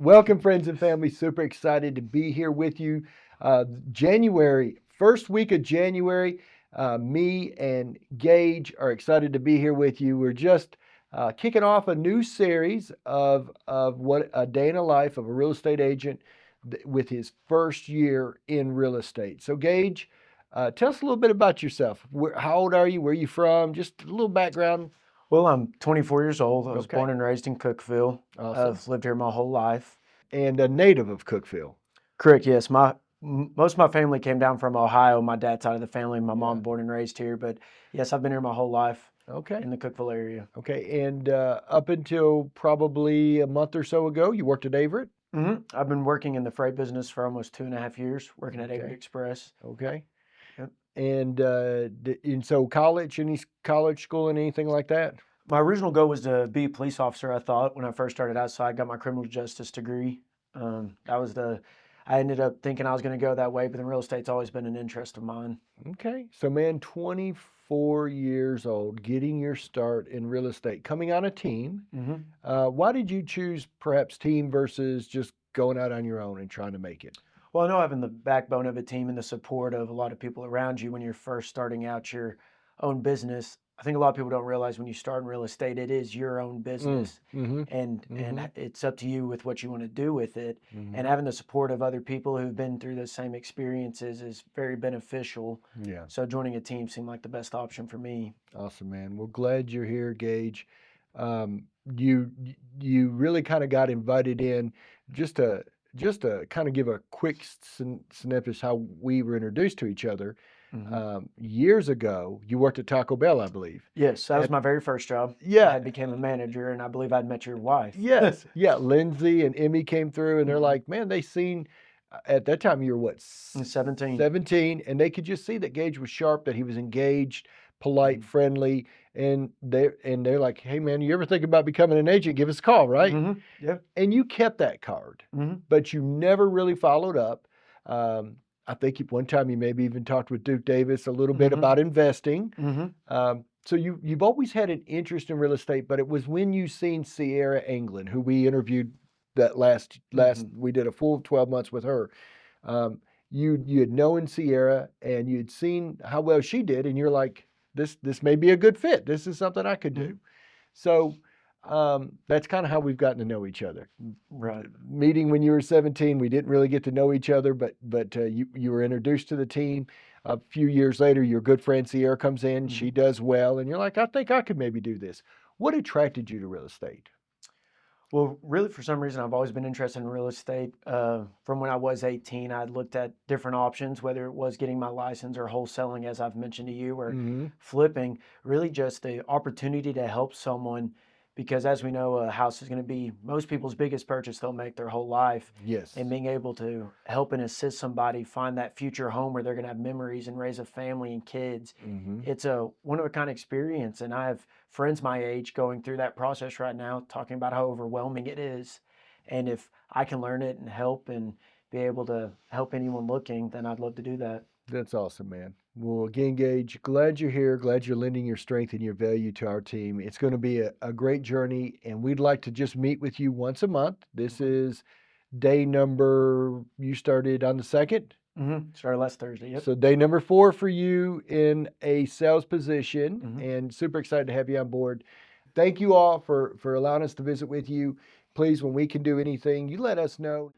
Welcome, friends and family. Super excited to be here with you. First week of January, me and Gage are excited to be here with you. We're just kicking off a new series of what a day in the life of a real estate agent with his first year in real estate. So, Gage, tell us a little bit about yourself. How old are you? Where are you from? Just a little background. Well, I'm 24 years old. I was Okay. born and raised in Cookeville. Awesome. I've lived here my whole life. And a native of Cookeville. Correct, yes. Most of my family came down from Ohio, my dad's side of the family. My mom Yeah. born and raised here, but yes, I've been here my whole life Okay. in the Cookeville area. Okay. And up until probably a month or so ago, you worked at Averett? I've been working in the freight business for almost 2.5 years, working at Okay. Averett Express. Okay. Yep. And so college, any college school and anything like that? My original goal was to be a police officer, I thought, when I first started out. So I got my criminal justice degree. I ended up thinking I was going to go that way, but then real estate's always been an interest of mine. Okay. So, man, 24 years old, getting your start in real estate, coming on a team. Why did you choose perhaps team versus just going out on your own and trying to make it? Well, I know having the backbone of a team and the support of a lot of people around you when you're first starting out your own business. I think a lot of people don't realize when you start in real estate, it is your own business, and it's up to you with what you want to do with it. And having the support of other people who've been through the same experiences is very beneficial. Yeah. So joining a team seemed like the best option for me. Awesome, man. Well, glad you're here, Gage. You really kind of got invited in just to kind of give a quick synopsis how we were introduced to each other. Years ago, you worked at Taco Bell, I believe. Yes, that was my very first job. Yeah. I became a manager, and I believe I'd met your wife. Yes. Yeah. Lindsay and Emmy came through, and they're like, man, they seen at that time you were what? 17. 17, and they could just see that Gage was sharp, that he was engaged, polite, friendly, and they're like, hey, man, you ever think about becoming an agent? Give us a call, right? Yeah. And you kept that card, but you never really followed up. I think one time you maybe even talked with Duke Davis a little bit about investing. So you've always had an interest in real estate, but it was when you seen Sierra England, who we interviewed that last we did a full 12 months with her. You had known Sierra and you'd seen how well she did, and you're like, this may be a good fit. This is something I could do. So that's kind of how we've gotten to know each other. Right. Meeting when you were 17, we didn't really get to know each other, but you were introduced to the team. A few years later, your good friend Sierra comes in. She does well, and you're like, I think I could maybe do this. What attracted you to real estate? Well, really, for some reason, I've always been interested in real estate. From when I was 18, I'd looked at different options, whether it was getting my license or wholesaling, as I've mentioned to you, or flipping. Really just the opportunity to help someone, because as we know, a house is going to be most people's biggest purchase they'll make their whole life. Yes. And being able to help and assist somebody find that future home where they're going to have memories and raise a family and kids. It's a one-of-a-kind experience. And I have friends my age going through that process right now, talking about how overwhelming it is. And if I can learn it and help and be able to help anyone looking, then I'd love to do that. That's awesome, man. Well, again, Gage, glad you're here. Glad you're lending your strength and your value to our team. It's going to be a great journey, and we'd like to just meet with you once a month. This is day number, you started on the 2nd? Started last Thursday, yep. So day number 4 for you in a sales position, and super excited to have you on board. Thank you all for allowing us to visit with you. Please, when we can do anything, you let us know.